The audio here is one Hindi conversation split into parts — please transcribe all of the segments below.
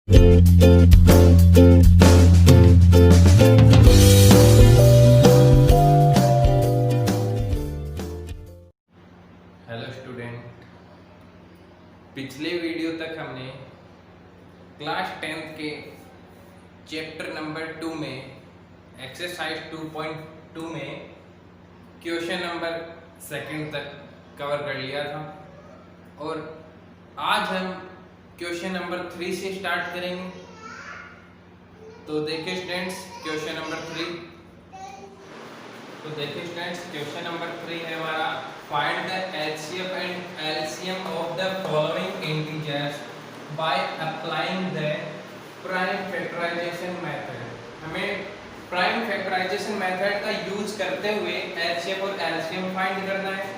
हेलो स्टूडेंट, पिछले वीडियो तक हमने क्लास 10th के चैप्टर नंबर 2 में एक्सरसाइज 2.2 में क्वेश्चन नंबर 2 तक कवर कर लिया था और आज हम क्वेश्चन नंबर 3 से स्टार्ट करेंगे। तो देखिए स्टूडेंट्स, क्वेश्चन नंबर 3। तो देखिए स्टूडेंट्स, क्वेश्चन नंबर 3 है हमारा, find the HCF and LCM of the following integers by applying the prime factorization method. हमें प्राइम फैक्टराइजेशन मेथड का यूज करते हुए एचसीएफ और एलसीएम फाइंड करना है।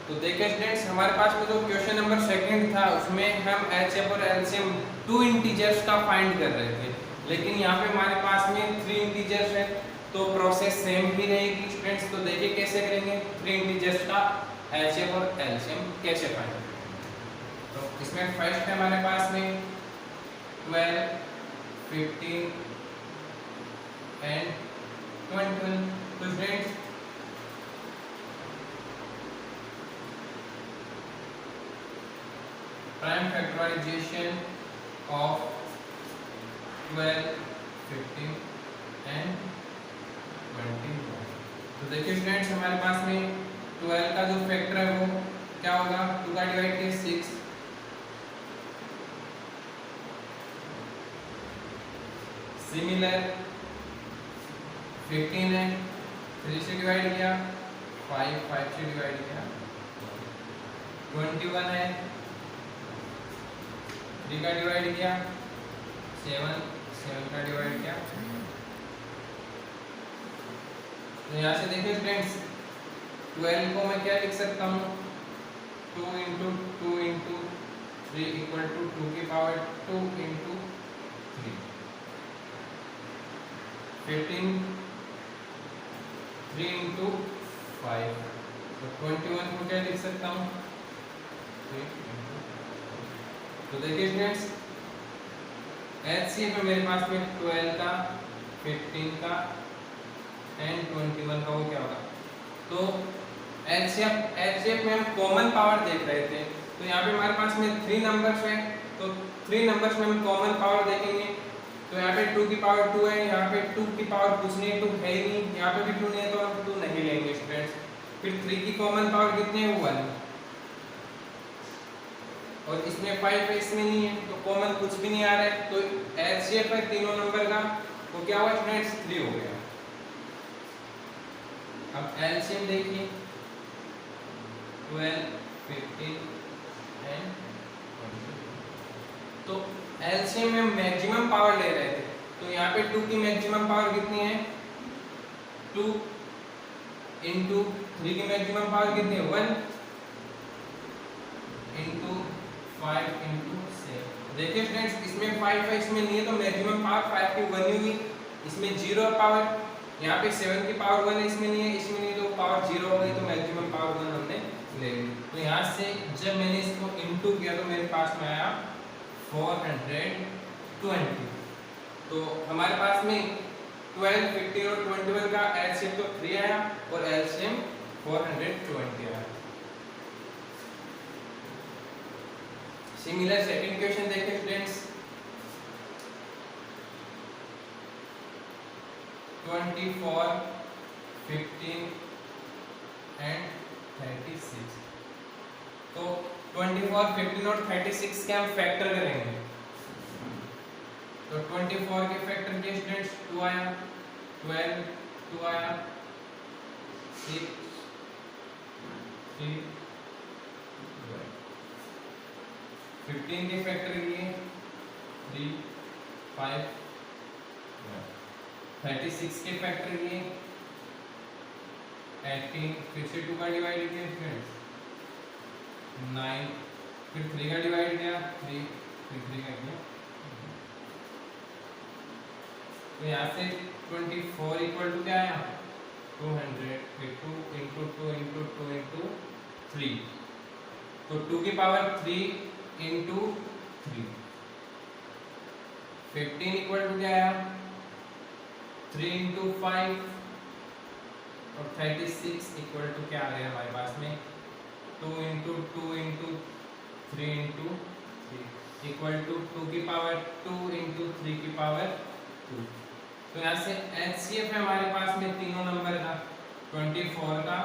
तो देखिए स्टूडेंट्स, हमारे पास में जो क्वेश्चन नंबर 2 था उसमें हम एचसीएफ और एलसीएम 2 इंटीजर्स का फाइंड कर रहे थे, लेकिन यहाँ पे हमारे पास में 3 इंटीजर्स है, तो प्रोसेस सेम ही रहेगी स्टूडेंट्स। तो देखिए कैसे करेंगे 3 इंटीजर्स का एचसीएफ और एलसीएम कैसे फाइंड करेंगे। तो इसमें फर्स्ट है हमारे पास में 12, 15 एंड 21। तो students prime factorization of 12, 15 and 21। तो देखिए स्टूडेंट्स, हमारे पास में 12 का जो फैक्टर है वो क्या होगा, 2 का डिवाइड किया 6, सिमिलर 15 है, 3 से डिवाइड किया 5, 5 से डिवाइड किया 21 है, 3 का डिवाइड किया 7, 7 का डिवाइड किया। तो यहाँ से देखिए स्टूडेंट्स, 12 को मैं क्या लिख सकता हूँ, 2 इंटू 2 इंटू 3 इक्वल टू 2 की पावर 2 इंटू 3। 15 3 इंटू 5, तो 21 को क्या लिख सकता हूँ, 3 इंटू। तो देखिए स्टूडेंट्स, एचसीएफ में मेरे पास में 12 का, 15 का एंड 21 का वो क्या होगा। तो एचसीएफ में हम कॉमन पावर देख रहे थे, तो यहाँ पे हमारे पास में 3 नंबर्स हैं, तो 3 नंबर्स में हम कॉमन पावर देखेंगे। तो यहाँ पे 2 की पावर 2 है, यहाँ पे 2 की पावर कुछ नहीं है, 2 है ही नहीं, यहाँ पे भी 2 नहीं है, तो हम 2 नहीं लेंगे स्टूडेंट्स। फिर 3 की कॉमन पावर कितनी है, 1, और इसमें 5 है, इसमें नहीं है, तो कॉमन कुछ भी नहीं आ रहा है। तो एचसीएफ है तीनों नंबर का, तो क्या हुआ स्टूडेंट्स, 3 हो गया। अब एलसीएम देखिए, 12, 15 एंड 20। तो एलसीएम में मैक्सिमम पावर ले रहे थे, तो यहाँ पे 2 की मैक्सिमम पावर कितनी है, 2 इंटू 3 की मैक्सिमम पावर कितनी है, 1 इंटू 5 इंटू 7। देखिए फ्रेंड्स, इसमें 5 है, इसमें नहीं है, तो मैक्सिमम पावर 5 की 1 हुई, इसमें 0 पावर, यहाँ पे 7 की पावर 1 है, इसमें नहीं है, इसमें नहीं, तो पावर 0 हो गई, तो मैक्सिमम पावर 1 हमने ले ली। तो यहाँ से जब मैंने इसको इनटू किया तो मेरे पास में आया 420। तो हमारे पास में 12, 15 और 21 का एलसीएम तो 3 आया और एलसीएम 420 आया। सिमिलर सेकंड क्वेश्चन देखें स्टूडेंट्स, 24, 15 एंड 36। तो 24, 15 और 36 के हम फैक्टर करेंगे। तो 24 के फैक्टर के स्टूडेंट्स 2 आया, 12 2 आया, 6 3 15 के फैक्टर किए 3 5 36 के फैक्टर किए 18, फिर से 2 का डिवाइड किया फ्रेंड्स 9, फिर 3 का डिवाइड किया 3, फिर 3 का किया। तो यहाँ से 24 इक्वल टू क्या आया, 200, फिर 2 इंटू 2 इंटू 2 इंटू 3, तो 2 की पावर 3 इंटू 3, 15 इक्वल टू क्या आया 3 इंटू 5 और 36 इक्वल टू क्या आ गया हमारे पास में 2 into 2 into 3 into 3 equal to 2 की पावर 2 इंटू 3 की पावर 2। तो यहाँ से एचसीएफ है हमारे पास में तीनों नंबर का 24 का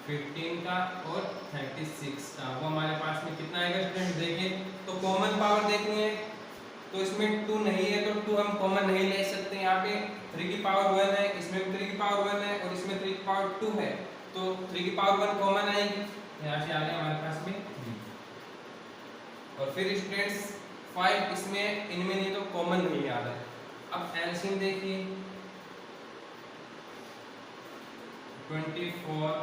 15 का और 36 का। वो हमारे पास में कितना आएगा स्टूडेंट देखिए। तो कॉमन पावर देखनी है तो इसमें 2 नहीं है तो 2 हम कॉमन नहीं ले सकते। यहाँ पे 3 की पावर 1 है, इसमें भी 3 की पावर 1 है और इसमें 3 की पावर 2 है तो 3 की पावर 1 कॉमन आएगी। यहाँ से आ गया हमारे पास में 3। और फिर स्टूडेंट्स 5 इसमें इनमें नहीं तो कॉमन नहीं आ रहा है। अब एलसीएम देखिए 24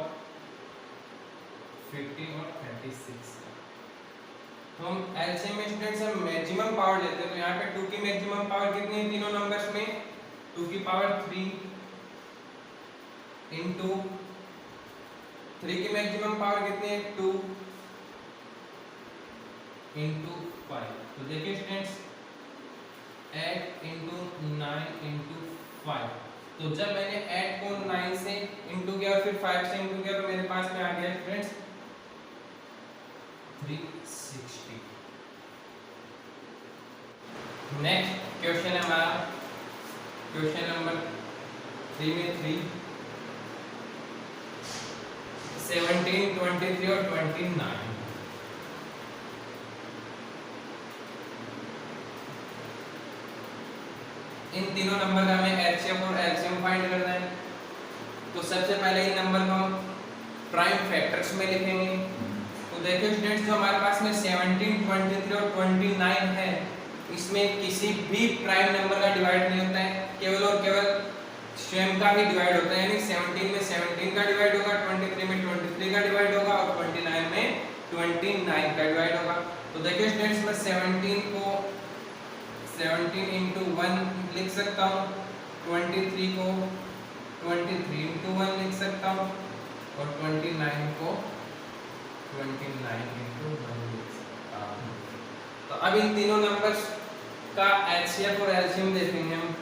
15 और 36 का। तो हम एलसीएम में स्टूडेंट्स हम मैक्सिमम पावर लेते हैं। तो यहाँ पे 2 की मैक्सिमम पावर कितनी है तीनों नंबर्स में 2 की पावर 3 इंटू 3 की मैक्सिमम पावर कितनी है 2 इंटू 5। तो देखिए स्टूडेंट्स 8 इंटू 9 इंटू 5। तो जब मैंने 8 को 9 से इंटू किया और फिर 5 से इंटू किया तो मेरे पास में आ गया स्टूडेंट्स 360। नेक्स्ट क्वेश्चन है हमारा क्वेश्चन नंबर 3 में 3 17 23 और 29। इन तीनों नंबर का हमें एचसीएफ और एलसीएम फाइंड करना है। तो सबसे पहले इन नंबर को हम प्राइम फैक्टर्स में लिखेंगे। तो देखिए स्टूडेंट्स जो हमारे पास में 17 23 और 29 है इसमें किसी भी प्राइम नंबर का डिवाइड नहीं होता है, केवल और केवल स्वयं का ही डिवाइड होता है। यानी 17 में 17 का डिवाइड होगा, 23 में 23 का डिवाइड होगा और 29 में 29 का डिवाइड होगा। तो देखिए स्टूडेंट्स मैं 17 को 17 इंटू 1 लिख सकता हूँ, 23 को 23 इंटू 1 लिख सकता हूँ और 29 को 29 इंटू 1 लिख सकता हूँ। तो अब इन तीनों नंबर्स का एचसीएफ और एलसीएम देखेंगे हम।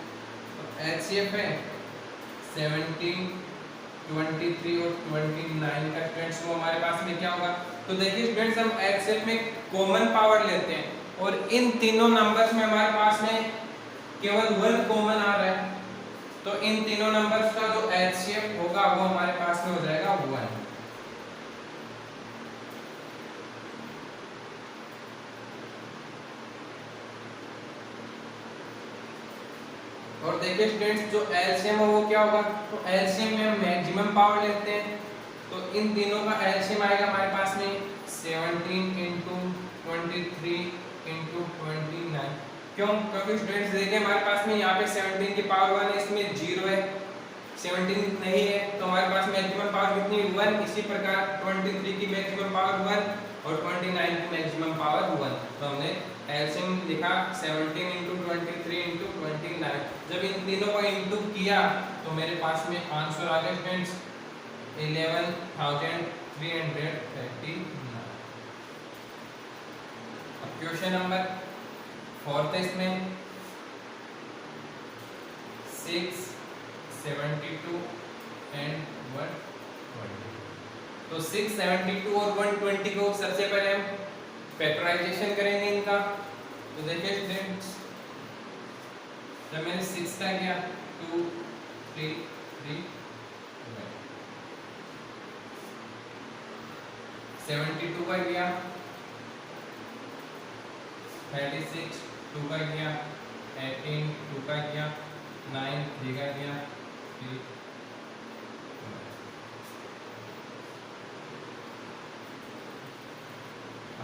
तो एचसीएफ है 17 23 और 29 का स्टूडेंट्स वो हमारे पास में क्या होगा। तो देखिए स्टूडेंट्स हम एचसीएफ में कॉमन पावर लेते हैं और इन तीनों नंबर्स में हमारे पास में केवल 1 कॉमन आ रहा है। तो इन तीनों नंबर्स का जो एचसीएफ होगा वो हमारे पास में हो जाएगा 1। और देखिए स्टूडेंट्स जो एलसीएम है वो क्या होगा। तो एलसीएम में हम मैक्सिमम पावर लेते हैं। तो इन तीनों का एलसीएम आएगा हमारे पास में 17 इंटू 23 इंटू 29। क्यों? क्योंकि स्टूडेंट्स देखिए हमारे पास में यहाँ पे 17 की पावर 1 है, इसमें 0 है, 17 नहीं है तो हमारे पास मैक्सिमम पावर कितनी 1। इसी प्रकार 23 की मैक्सिमम पावर 1 और 29 की मैक्सिमम पावर 1। तो हमने एलसीएम लिखा 17 इंटू 23 इंटू 29। जब इन तीनों को इंटू किया तो मेरे पास में आंसर आ गया स्टूडेंट्स 11,339। अब क्वेश्चन नंबर 4 इसमें 6 72 एंड 120। तो 6 72 और 120 को सबसे पहले हम फैक्टराइजेशन करेंगे इनका। तो देखिए स्टूडेंट्स जब मैंने 6 का किया 2 3 3 72 का किया 36 2 का किया 18 2 का किया 9 3 का किया 3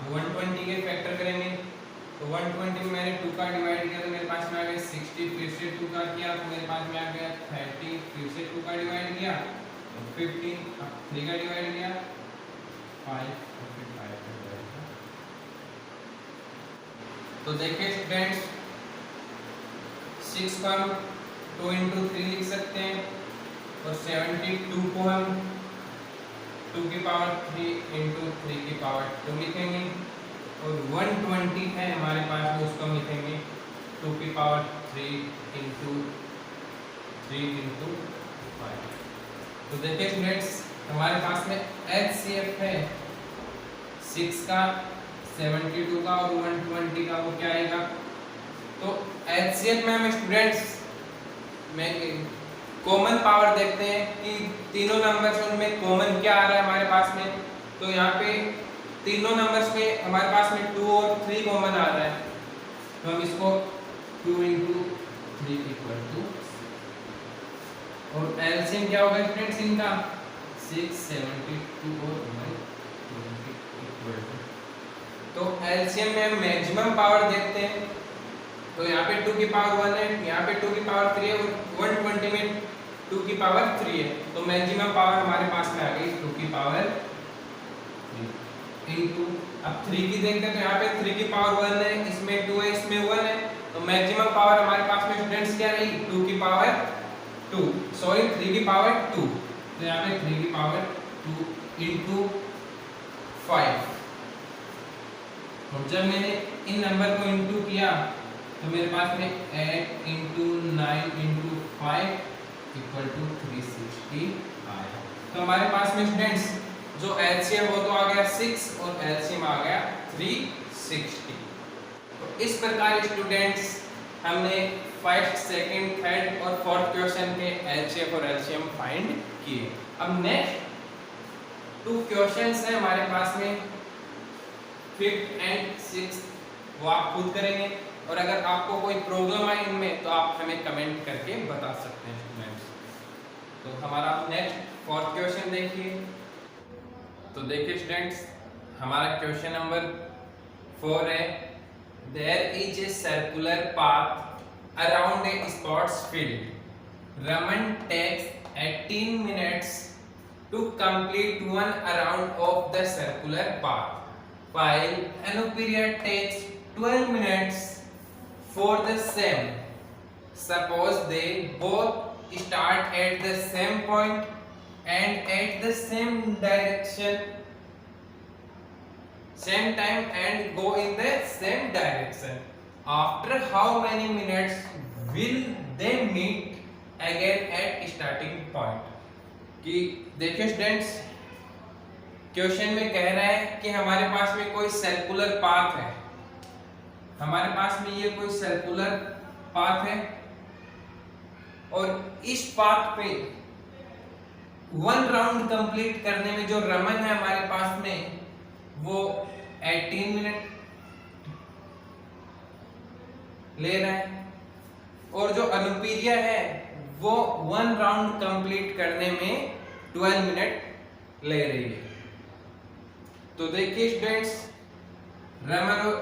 120 के फैक्टर करेंगे। तो 120 में मैंने 2 का डिवाइड किया तो मेरे पास में आ गया 60, फिर से 2 का किया तो मेरे पास में आ गया 30, फिर से 2 का डिवाइड किया तो 15, अब 3 का डिवाइड किया 5 और फिर 5 का डिवाइड किया। तो देखिए स्टूडेंट्स 6 को हम 2 इंटू 3 लिख सकते हैं और 72 को हम 2 की पावर 3 इंटू 3 की पावर 2 लिखेंगे और 120 है हमारे पास में उसको हम लिखेंगे 2 की पावर 3 इंटू 5। तो देखिए स्टूडेंट्स, हमारे पास में HCF है 6 का, 72 का और 120 का, वो क्या आएगा? तो HCF में हम स्टूडेंट्स में कॉमन पावर देखते हैं कि तीनों नंबर्स उनमें कॉमन क्या आ रहा है हमारे पास में। तो यहाँ पे तीनों नंबर्स में हमारे पास में 2 और 3 कॉमन आ रहा है, तो हम इसको 2 इंटू 3 इक्वल टू, और एलसीएम क्या होगा स्टूडेंट्स इनका? 6, 72 और 120 इक्वल टू। तो एलसीएम में हम मैक्सिमम पावर देखते हैं, तो यहाँ पे 2 की पावर 1 है, यहाँ पे 2 की पावर 3 है, और 120 में 2 की पावर 3 है, तो मैक्सिमम पावर हमारे पास में आ गई 2 की पावर 3 इंटू, अब 3 की देखते हैं तो यहाँ पे 3 की पावर 1 है, इसमें 2 है, इसमें 1 है, तो मैक्सिमम पावर हमारे पास में स्टूडेंट्स क्या रही? 2 की पावर 2, सॉरी 3 की पावर 2, तो यहाँ पे 3 की पावर 2 इंटू 5। और जब मैंने इन नंबर को इंटू किया तो मेरे पास में 8 इंटू 9 इंटू 5 इक्वल टू 360 आया। तो हमारे पास में स्टूडेंट्स जो एलसीएम वो तो आ गया 6 और एलसीएम आ गया 360। तो इस प्रकार स्टूडेंट्स हमने फर्स्ट, सेकंड, थर्ड और फोर्थ क्वेश्चन के एलसीएम और एलसीएम फाइंड किए। अब नेक्स्ट 2 क्वेश्चंस हैं हमारे पास में, 5th एंड 6th, वो आप खुद करेंगे, और अगर आपको कोई प्रॉब्लम आए इनमें तो आप हमें कमेंट करके बता सकते हैं स्टूडेंट्स। तो हमारा नेक्स्ट 4th क्वेश्चन देखिए। तो देखिए स्टूडेंट्स, हमारा क्वेश्चन नंबर 4 है, there is a circular path around a sports field, Raman takes 18 minutes to complete 1 around of the circular path, while Anupriya takes 12 minutes for the same. Suppose they both start at the same point and at the same direction, same time and go in the same direction. After how many minutes will they meet again at starting point? कि देखिए स्टूडेंट्स, क्वेश्चन में कह रहा है कि हमारे पास में कोई सर्कुलर पाथ है, हमारे पास में ये कोई सर्कुलर पाथ है, और इस पाथ पे 1 राउंड कंप्लीट करने में जो रमन है हमारे पास में वो 18 मिनट ले रहा है, और जो अनुप्रिया है वो 1 राउंड कंप्लीट करने में 12 मिनट ले रही है। तो देखिए स्टूडेंट्स, रमन और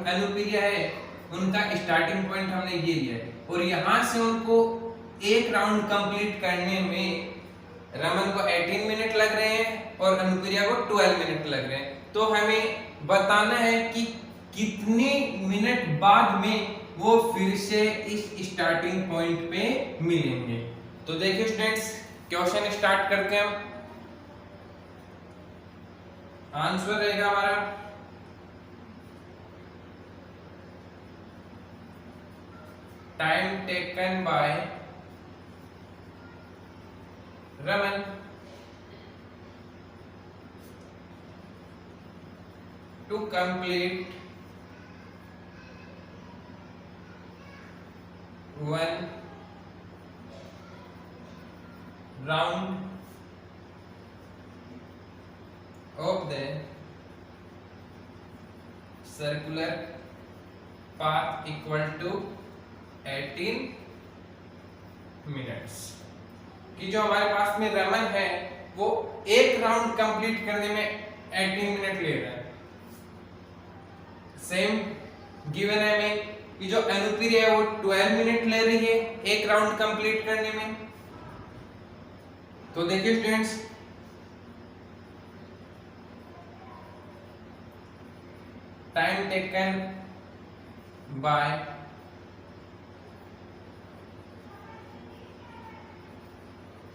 अनुप्रिया है, उनका स्टार्टिंग पॉइंट हमने ये लिया है, और यहां से उनको 1 राउंड कंप्लीट करने में रमन को 18 मिनट लग रहे हैं और अनुप्रिया को 12 मिनट लग रहे हैं। तो हमें बताना है कि कितने मिनट बाद में वो फिर से इस स्टार्टिंग पॉइंट पे मिलेंगे। तो देखिए स्टूडेंट्स, क्वेश्चन स्टार्ट करते हैं। आंसर रहेगा हमारा time taken by Raman to complete 1 round of the circular path equal to 18 minutes. कि जो हमारे पास में रमन है वो 1 राउंड कंप्लीट करने में 18 मिनट ले रहा है। सेम गिवन है हमें कि जो अनुप्रिया है वो 12 मिनट ले रही है 1 राउंड कंप्लीट करने में। तो देखिए students, time taken by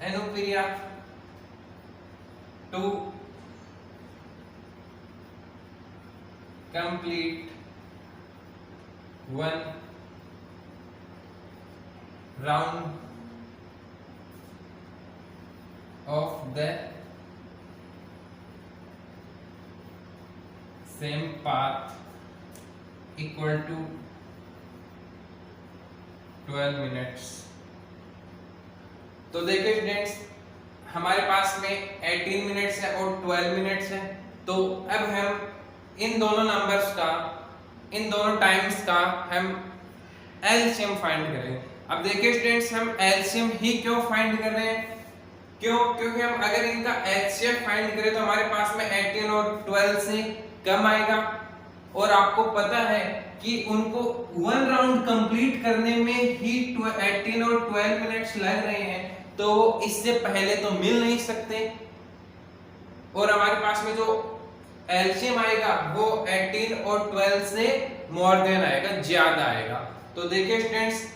Anupriya to complete 1 round of the same path equal to 12 minutes. तो देखिए स्टूडेंट्स, हमारे पास में 18 मिनट्स है और 12 मिनट्स है। तो अब हम इन दोनों नंबर्स का, इन दोनों टाइम्स का हम एलसीएम फाइंड करेंगे। अब देखिए स्टूडेंट्स, हम एलसीएम ही क्यों फाइंड कर रहे हैं? क्यों? क्योंकि हम अगर इनका एचसीएफ फाइंड करें तो हमारे पास में 18 और 12 से कम आएगा, और आपको पता है कि उनको वन राउंड कंप्लीट करने में ही 18 और 12 मिनट्स लग रहे हैं, तो वो इससे पहले तो मिल नहीं सकते। और हमारे पास में जो एलसीएम आएगा वो 18 और 12 से मोर देन आएगा, ज्यादा आएगा। तो देखिए students,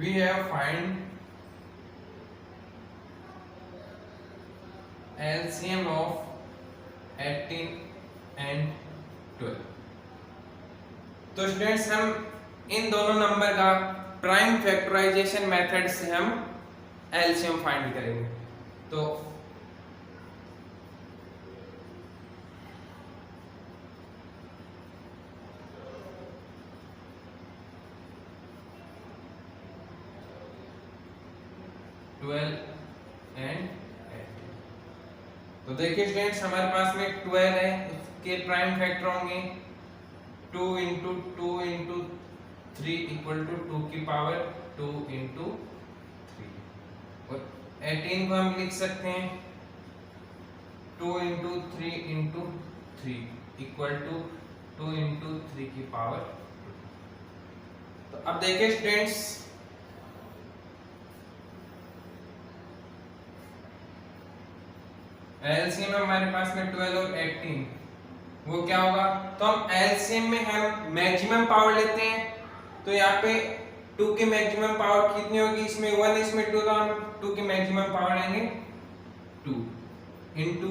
we have find LCM of 18 and 12। तो स्टूडेंट्स, हम इन दोनों नंबर का प्राइम फैक्टराइजेशन मेथड से हम LCM फाइंड करेंगे। तो तो देखिए स्टूडेंट्स, हमारे पास में 12 है, उसके प्राइम फैक्टर होंगे 2 इंटू 2 इंटू 3 इक्वल टू 2 की पावर 2 इंटू 3, और 18 को हम लिख सकते हैं 2 into 3 into 3 equal to 2 into 3 की पावर 2। तो अब देखिए स्टूडेंट्स, एलसीएम में हमारे पास में 12 और 18, वो क्या होगा? तो हम एलसीएम में हम मैक्सिमम पावर लेते हैं, तो यहाँ पे 2 की मैक्सिमम पावर कितनी होगी? इसमें 1, इसमें 2, तो हम 2 की मैक्सिमम पावर लेंगे 2 इंटू,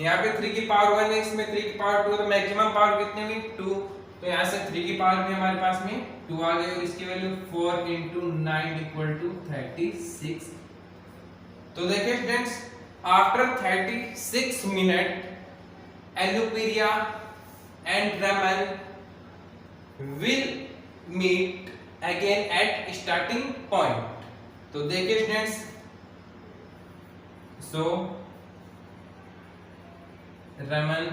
यहाँ पे 3 की पावर 1 है, इसमें 3 की पावर 2, तो मैक्सिमम पावर कितनी होगी? 2। तो यहाँ से 3 की पावर भी हमारे पास में 2 आ गई, और इसकी वैल्यू 4 इंटू 9 इक्वल टू 36। तो देखिए students, after 36 minutes, Aluperia and Raman will meet again at starting point। तो देखिए students, so Raman,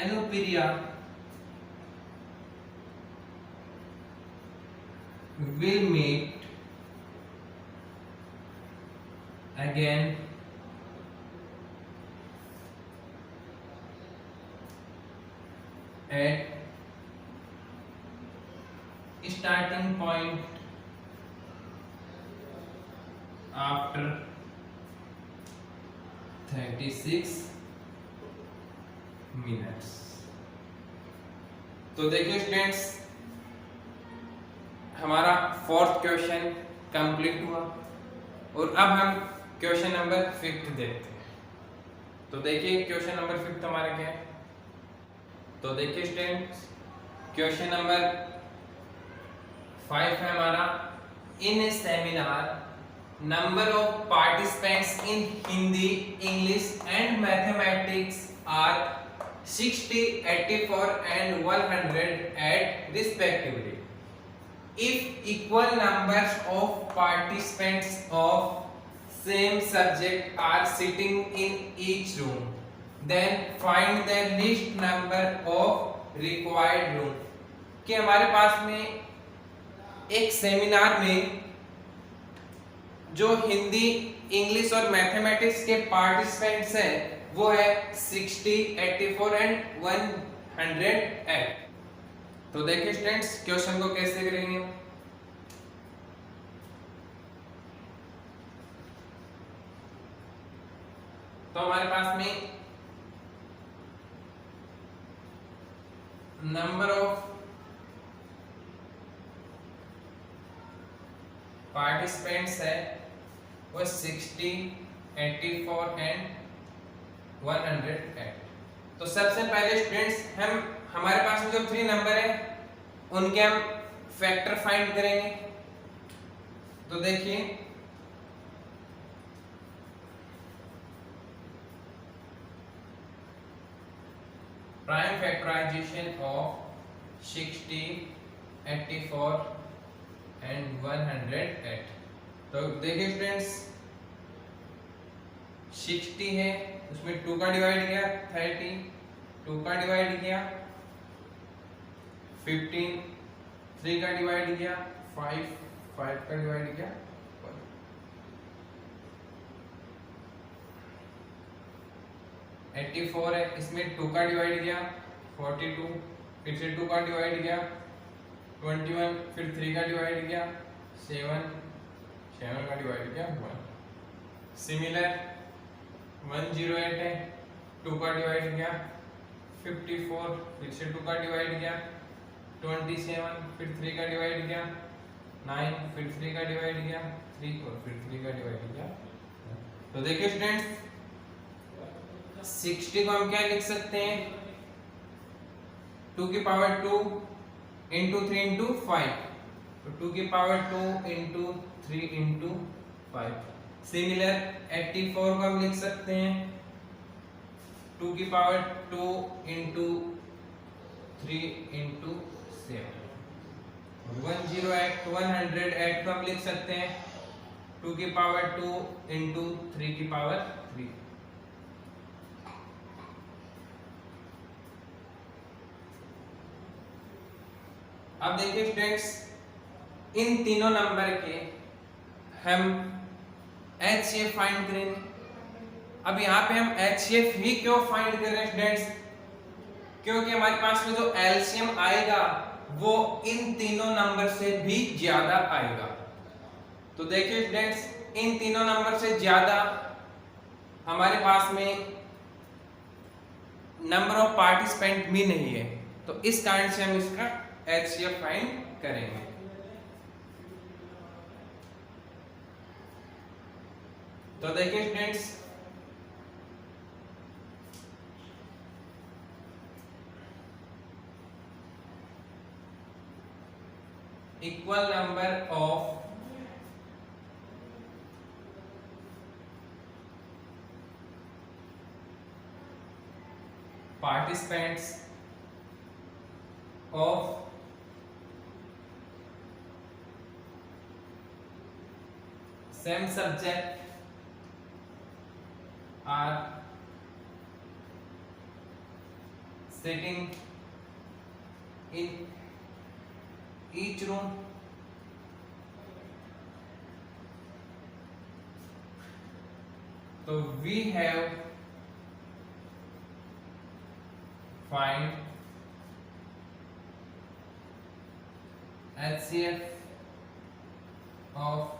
Aluperia will meet again at starting point after 36 minutes। तो देखिए स्टूडेंट्स, हमारा फोर्थ क्वेश्चन कंप्लीट हुआ, और अब हम क्वेश्चन नंबर 5 देखते हैं। तो देखिए क्वेश्चन नंबर 5 हमारा क्या है? तो देखिए स्टूडेंट्स, क्वेश्चन नंबर 5 है हमारा, in seminar number of participants in Hindi, English and mathematics are 60, 84 and 100 at respectively। If equal numbers of participants of same subject are sitting in each room, then find the least number of required room। कि हमारे पास में एक सेमिनार में जो हिंदी, इंग्लिश और मैथमेटिक्स के पार्टिसिपेंट्स हैं वो है 60, 84 एंड 108। तो देखिए स्टूडेंट्स, क्वेश्चन को कैसे करेंगे? तो हमारे पास में नंबर ऑफ पार्टिसिपेंट्स है वो 60, 84 एंड 108। तो सबसे पहले स्टूडेंट्स हमारे पास में जो 3 नंबर है उनके हम फैक्टर फाइंड करेंगे। तो देखिए प्राइम फैक्टराइजेशन ऑफ 60, 84 एंड 108। तो देखिए स्टूडेंट्स 60 है, उसमें 2 का डिवाइड किया 30, 2 का डिवाइड किया 15, 3 का डिवाइड किया 5, 5 का डिवाइड किया 1। 84 है, इसमें 2 का डिवाइड किया 42, फिर से 2 का डिवाइड किया 21, फिर 3 का डिवाइड किया 7, 7 का डिवाइड किया 1। सिमिलर 108 है, 2 का डिवाइड किया 54, फिर से 2 का डिवाइड किया 27, फिर 3 का डिवाइड किया 9, फिर 3 का डिवाइड किया 3 और फिर 3 का डिवाइड किया। तो देखिए स्टूडेंट्स 60 को हम क्या लिख सकते हैं 2 की पावर 2 इंटू 3 इंटू 5, तो 2 की पावर 2 इंटू 3 इंटू 5। सिमिलर 84 को हम लिख सकते हैं 2 की पावर 2 इंटू 3 इंटू 7। 108 को हम लिख सकते हैं 2 की पावर 2 इंटू 3 की पावर 3। अब देखिए स्टूडेंट्स इन तीनों नंबर के हम HCF फाइंड करेंगे। अब यहाँ पे हम HCF ही क्यों फाइंड कर रहे हैं स्टूडेंट्स, क्योंकि हमारे पास में जो एलसीएम आएगा वो इन तीनों नंबर से भी ज्यादा आएगा। तो देखिए स्टूडेंट्स इन तीनों नंबर से ज्यादा हमारे पास में नंबर ऑफ पार्टिसिपेंट भी नहीं है, तो इस कारण से हम इसका HCF फाइंड करेंगे। तो देखिए students equal number of participants of same subject are sitting in each room so we have find HCF of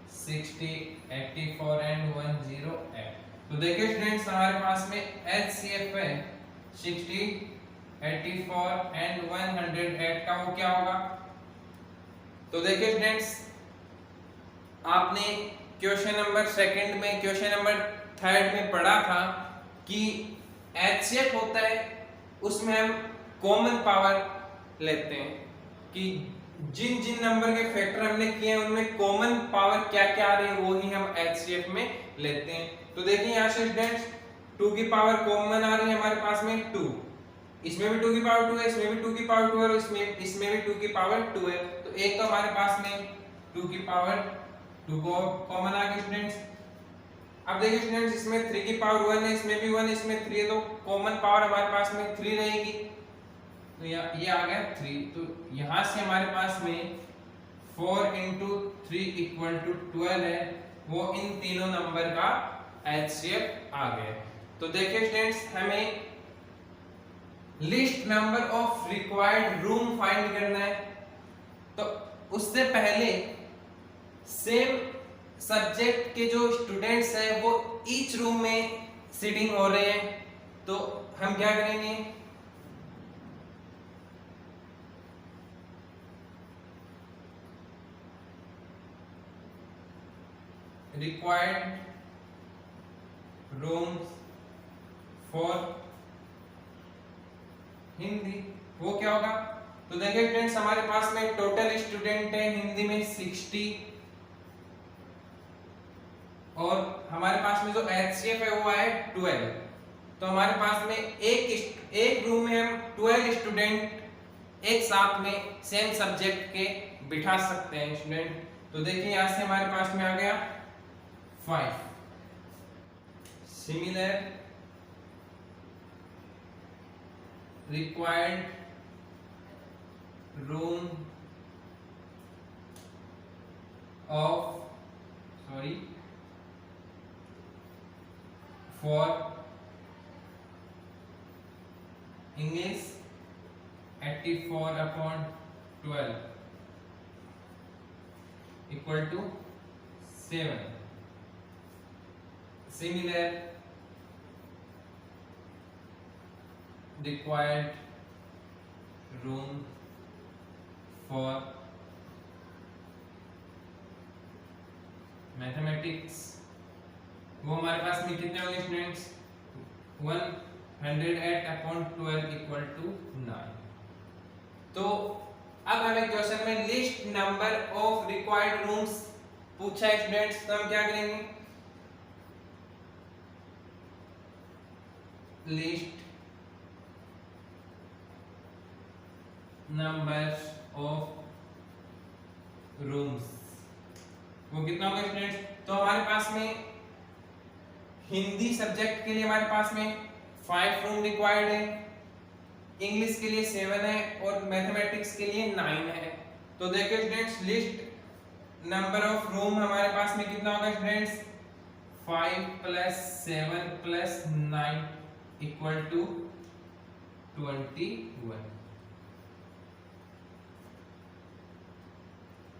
60, 84 and 108। तो देखिए स्टूडेंट्स हमारे पास में HCF है 60, 84 एंड 108 का वो क्या होगा। तो देखिए स्टूडेंट्स आपने क्वेश्चन नंबर सेकंड में क्वेश्चन नंबर थर्ड में पढ़ा था कि HCF होता है उसमें हम कॉमन पावर लेते हैं कि जिन जिन नंबर के फैक्टर हमने किए हैं उनमें कॉमन पावर क्या क्या आ रही है वो ही हम HCF में लेते हैं। तो देखिए यहाँ से स्टूडेंट्स 2 की पावर कॉमन आ रही है हमारे पास में 2, इसमें भी 2 की पावर 2 है, इसमें भी 2 की पावर 2 है और इसमें भी 2 की पावर 2 है। तो एक तो हमारे पास में 2 की पावर 2 को कॉमन आ गई स्टूडेंट्स। अब देखिए स्टूडेंट्स इसमें 3 की पावर 1 है, इसमें भी 1, इसमें 3 है, तो कॉमन पावर हमारे पास में 3 रहेगी। तो ये आ गया 3। तो यहां से हमारे पास में 4 into 3 = 12 है, वो इन तीनों नंबर का HCF आ गया। तो देखिए स्टूडेंट्स हमें list number of required room find करना है। तो उससे पहले सेम सब्जेक्ट के जो स्टूडेंट्स हैं वो ईच रूम में सिटिंग हो रहे हैं, तो हम क्या करेंगे required rooms फॉर हिंदी। वो क्या होगा? तो देखिए स्टूडेंट्स, हमारे पास में टोटल स्टूडेंट है हिंदी में 60 और हमारे पास में जो HCF है वो है 12। तो हमारे पास में एक रूम में हम 12 स्टूडेंट एक साथ में सेम सब्जेक्ट के बिठा सकते हैं स्टूडेंट। तो देखिए यहां से हमारे पास में आ गया 5। Similar required room of for English 84/12 equal to 7. Similar required room for mathematics, वो हमारे पास में कितने होंगे स्टूडेंट्स? 108/12 equal to 9। तो अब हमें क्वेश्चन में list number of required rooms पूछा है स्टूडेंट्स, तो हम क्या करेंगे? लिस्ट नंबर ऑफ रूम्स, वो कितना होगा स्टूडेंट्स? तो हमारे पास में हिंदी सब्जेक्ट के लिए हमारे पास में 5 रूम रिक्वायर्ड है, इंग्लिश के लिए 7 है और मैथमेटिक्स के लिए 9 है। तो देखिए students, list number of room हमारे पास में कितना होगा स्टूडेंट्स? 5 + 7 + 9 equal to 21।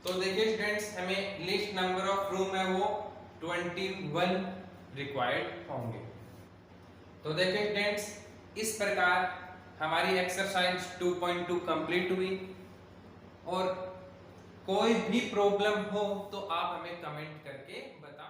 तो देखिए स्टूडेंट्स, हमें लिस्ट नंबर ऑफ रूम है वो 21 रिक्वायर्ड होंगे। तो देखिए स्टूडेंट्स, इस प्रकार हमारी एक्सरसाइज 2.2 कंप्लीट हुई और कोई भी प्रॉब्लम हो तो आप हमें कमेंट करके बता